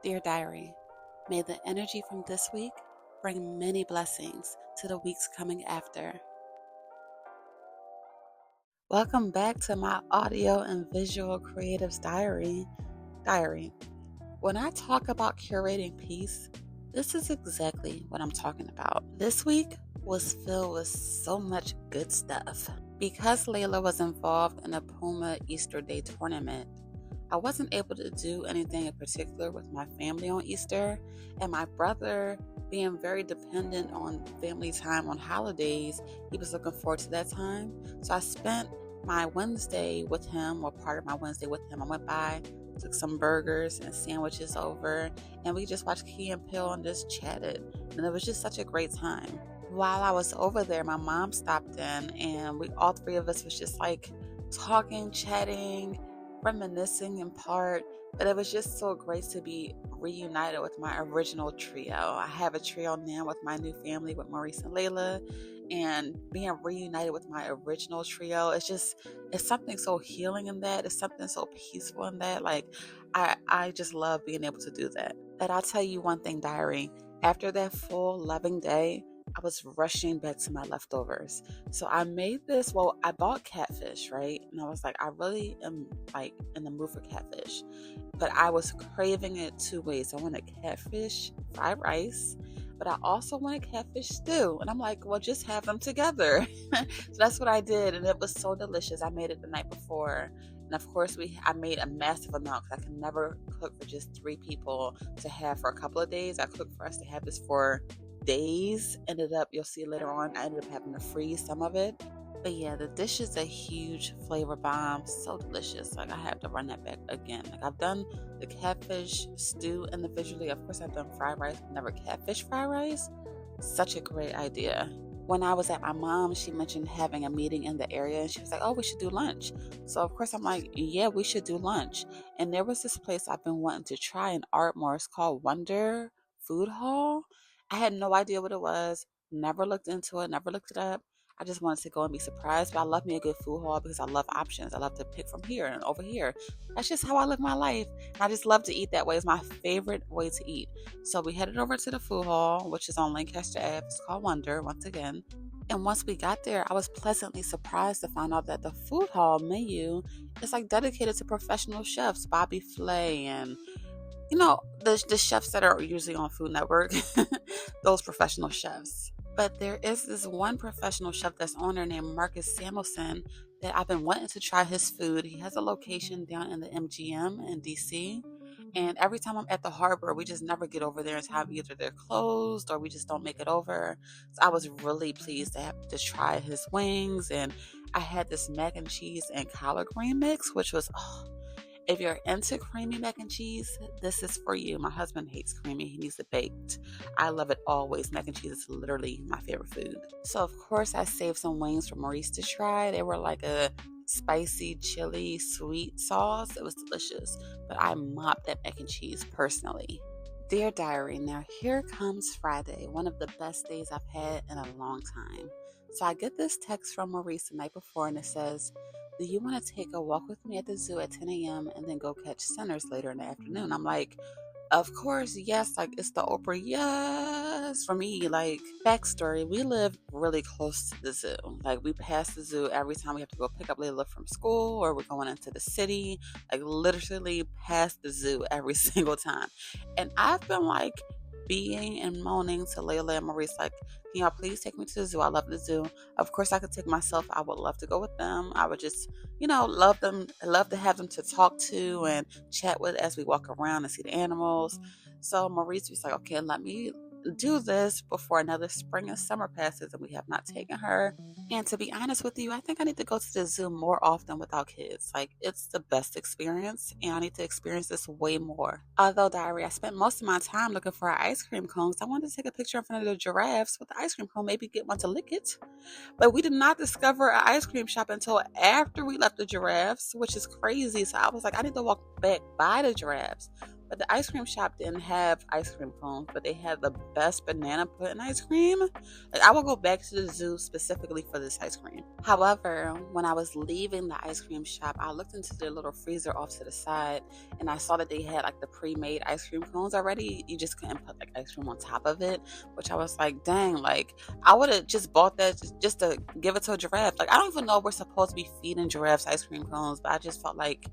Dear Diary, may the energy from this week bring many blessings to the weeks coming after. Welcome back to my audio and visual creatives diary. When I talk about curating peace, this is exactly what I'm talking about. This week was filled with so much good stuff. Because Leila was involved in a Puma Easter Day tournament, I wasn't able to do anything in particular with my family on Easter, and my brother, being very dependent on family time on holidays, he was looking forward to that time. So I spent my Wednesday with him, or part of my Wednesday with him. I went by, took some burgers and sandwiches over, and we just watched Key and Peele and just chatted. And it was just such a great time. While I was over there, my mom stopped in, and we all three of us was just like talking, chatting, reminiscing in part, but it was just so great to be reunited with my original trio. I have a trio now with my new family with Maurice and Leila, and being reunited with my original trio, it's something so healing in that. It's something so peaceful in that. Like I just love being able to do that. But I'll tell you one thing, diary. After that full loving day, I was rushing back to my leftovers. So I I bought catfish, right? And I was like, I really am like in the mood for catfish. But I was craving it two ways. I wanted catfish fried rice, but I also wanted catfish stew. And I'm like, well, just have them together. So that's what I did. And it was so delicious. I made it the night before. And of course, I made a massive amount because I can never cook for just 3 people to have for a couple of days. I cooked for us to have this for days. You'll see later on, I ended up having to freeze some of it. But yeah, the dish is a huge flavor bomb. So delicious. Like, I have to run that back again. Like, I've done the catfish stew individually. Of course, I've done fried rice, but never catfish fried rice. Such a great idea. When I was at my mom's, she mentioned having a meeting in the area, and she was like, oh, we should do lunch. So of course I'm like, yeah, we should do lunch. And there was this place I've been wanting to try in Ardmore. It's called Wonder Food Hall. I had no idea what it was, never looked into it, never looked it up. I just wanted to go and be surprised. But I love me a good food hall because I love options. I love to pick from here and over here. That's just how I live my life. And I just love to eat that way. It's my favorite way to eat. So we headed over to the food hall, which is on Lancaster Ave. It's called Wonder, once again. And once we got there, I was pleasantly surprised to find out that the food hall menu is like dedicated to professional chefs, Bobby Flay and the chefs that are usually on Food Network, those professional chefs. But there is this one professional chef that's on there named Marcus Samuelson that I've been wanting to try his food. He has a location down in the MGM in DC. And every time I'm at the harbor, we just never get over there in time. Either they're closed or we just don't make it over. So I was really pleased to have to try his wings. And I had this mac and cheese and collard green mix, which was, if you're into creamy mac and cheese, this is for you. My husband hates creamy. He needs it baked. I love it always. Mac and cheese is literally my favorite food. So, of course, I saved some wings for Maurice to try. They were like a spicy, chili, sweet sauce. It was delicious. But I mopped that mac and cheese personally. Dear Diary, now here comes Friday, one of the best days I've had in a long time. So I get this text from Maurice the night before, and it says, do you want to take a walk with me at the zoo at 10 a.m. and then go catch sinners later in the afternoon? I'm like, of course, yes. Like, it's the Oprah, yes. For me, like, backstory, we live really close to the zoo. Like, we pass the zoo every time we have to go pick up Leila from school or we're going into the city. Like, literally past the zoo every single time. And I've been like, being and moaning to Leila and Maurice, like, can y'all please take me to the zoo? I love the zoo. Of course, I could take myself. I would love to go with them. I would just, love them. Love to have them to talk to and chat with as we walk around and see the animals. So Maurice was like, okay, let me do this before another spring and summer passes and we have not taken her. And to be honest with you, I think I need to go to the zoo more often without kids. Like, it's the best experience and I need to experience this way more. Although, diary, I spent most of my time looking for an ice cream cone because I wanted to take a picture in front of the giraffes with the ice cream cone, maybe get one to lick it. But we did not discover an ice cream shop until after we left the giraffes, which is crazy. So I was like, I need to walk back by the giraffes. But the ice cream shop didn't have ice cream cones, but they had the best banana pudding ice cream. Like, I will go back to the zoo specifically for this ice cream. However, when I was leaving the ice cream shop, I looked into their little freezer off to the side, and I saw that they had like the pre-made ice cream cones already. You just couldn't put like ice cream on top of it, which I was like, dang, like I would have just bought that just to give it to a giraffe. Like, I don't even know if we're supposed to be feeding giraffes ice cream cones, but I just felt like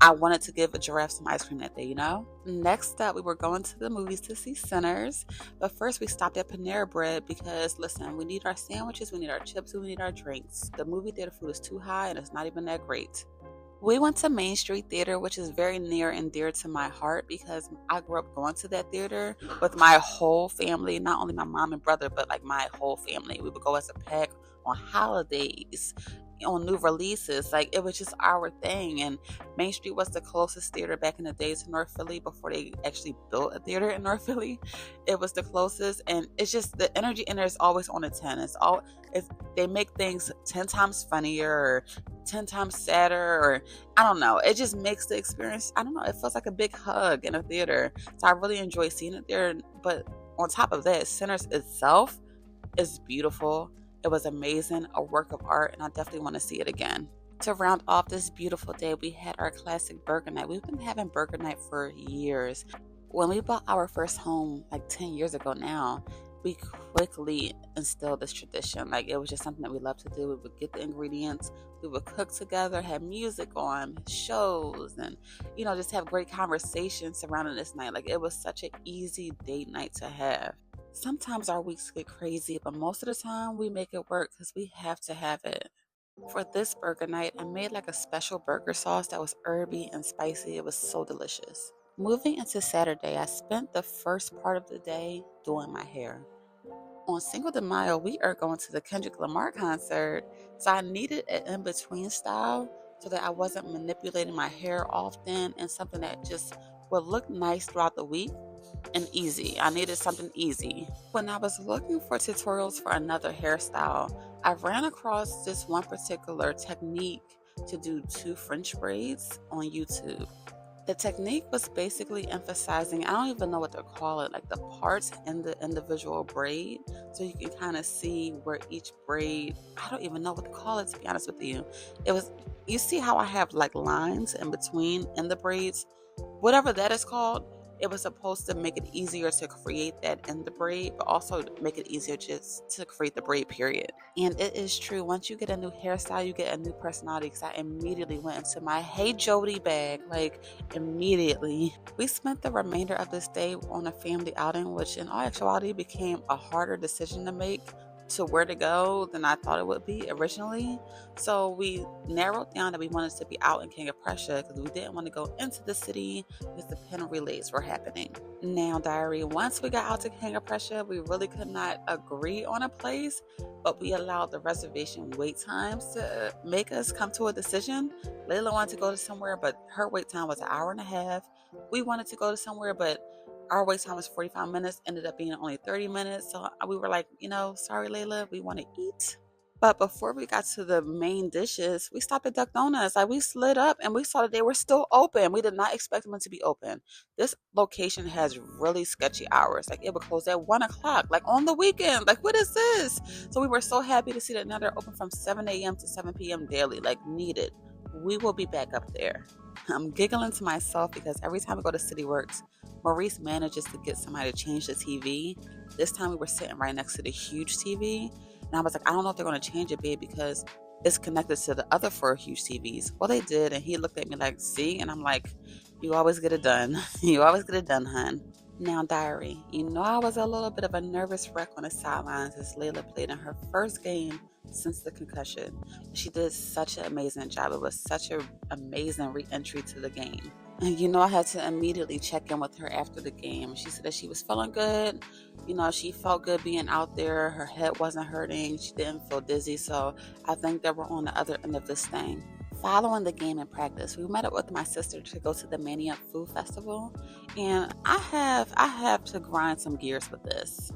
I wanted to give a giraffe some ice cream that day, you know? Next up, we were going to the movies to see Sinners. But first, we stopped at Panera Bread because, listen, we need our sandwiches, we need our chips, we need our drinks. The movie theater food is too high and it's not even that great. We went to Main Street Theater, which is very near and dear to my heart because I grew up going to that theater with my whole family, not only my mom and brother, but like my whole family. We would go as a pack on holidays, on new releases. Like, it was just our thing. And Main Street was the closest theater back in the day to North Philly before they actually built a theater in North Philly. It was the closest, and it's just the energy in there is always on a 10. They make things 10 times funnier or 10 times sadder, or I don't know. It just makes the experience, I don't know, it feels like a big hug in a theater. So I really enjoy seeing it there. But on top of that, Sinners itself is beautiful. It was amazing, a work of art, and I definitely want to see it again. To round off this beautiful day, we had our classic burger night. We've been having burger night for years. When we bought our first home like 10 years ago now, we quickly instilled this tradition. Like, it was just something that we loved to do. We would get the ingredients, we would cook together, have music on, shows, and just have great conversations surrounding this night. Like, it was such an easy date night to have. Sometimes our weeks get crazy, but most of the time we make it work because we have to have it. For this burger night, I made like a special burger sauce that was herby and spicy. It was so delicious. Moving into Saturday, I spent the first part of the day doing my hair. On Cinco de Mayo, we are going to the Kendrick Lamar concert, so I needed an in-between style so that I wasn't manipulating my hair often, and something that just would look nice throughout the week and easy. I needed something easy. When I was looking for tutorials for another hairstyle, I ran across this one particular technique to do two French braids on YouTube. The technique was basically emphasizing, I don't even know what to call it, like the parts in the individual braid. So you can kind of see where each braid, I don't even know what to call it, to be honest with you. You see how I have like lines in between in the braids? Whatever that is called, it was supposed to make it easier to create that in the braid, but also make it easier just to create the braid, period. And it is true. Once you get a new hairstyle, you get a new personality. Because I immediately went into my Hey Jody bag, like immediately. We spent the remainder of this day on a family outing, which in all actuality became a harder decision to make to where to go than I thought it would be originally. So we narrowed down that we wanted to be out in King of Prussia because we didn't want to go into the city because the pin relays were happening. Now, diary, once we got out to King of Prussia, we really could not agree on a place, but we allowed the reservation wait times to make us come to a decision. Leila wanted to go to somewhere, but her wait time was an hour and a half. We wanted to go to somewhere, but our wait time was 45 minutes, ended up being only 30 minutes. So we were like, sorry, Leila, we want to eat. But before we got to the main dishes, we stopped at Duck Donuts. Like, we slid up and we saw that they were still open. We did not expect them to be open. This location has really sketchy hours. Like, it would close at 1 o'clock, like on the weekend. Like, what is this? So we were so happy to see that now they're open from 7 a.m. to 7 p.m. daily, like needed. We will be back up there. I'm giggling to myself because every time we go to City Works, Maurice manages to get somebody to change the TV. This time we were sitting right next to the huge TV. And I was like, I don't know if they're going to change it, babe, because it's connected to the other 4 huge TVs. Well, they did. And he looked at me like, see? And I'm like, you always get it done. You always get it done, hon. Now, diary, I was a little bit of a nervous wreck on the sidelines as Leila played in her first game since the concussion. She did such an amazing job. It was such an amazing re-entry to the game. And I had to immediately check in with her after the game. She said that she was feeling good. She felt good being out there. Her head wasn't hurting. She didn't feel dizzy. So I think that we're on the other end of this thing. Following the game and practice, we met up with my sister to go to the Manayunk Food Festival. And I have to grind some gears with this.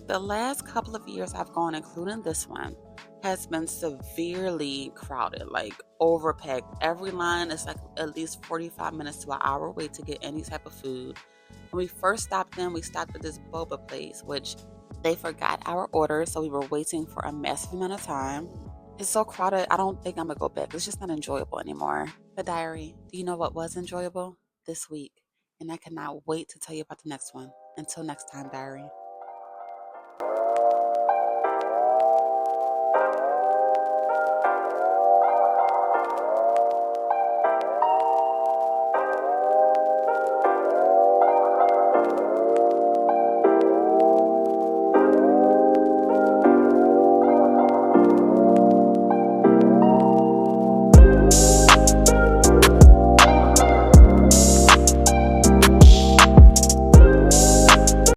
The last couple of years I've gone, including this one, has been severely crowded, like overpacked. Every line is like at least 45 minutes to an hour wait to get any type of food. When we first stopped in, we stopped at this boba place, which they forgot our order, so we were waiting for a massive amount of time. It's so crowded, I don't think I'm gonna go back. It's just not enjoyable anymore. But diary, do you know what was enjoyable? This week. And I cannot wait to tell you about the next one. Until next time, diary.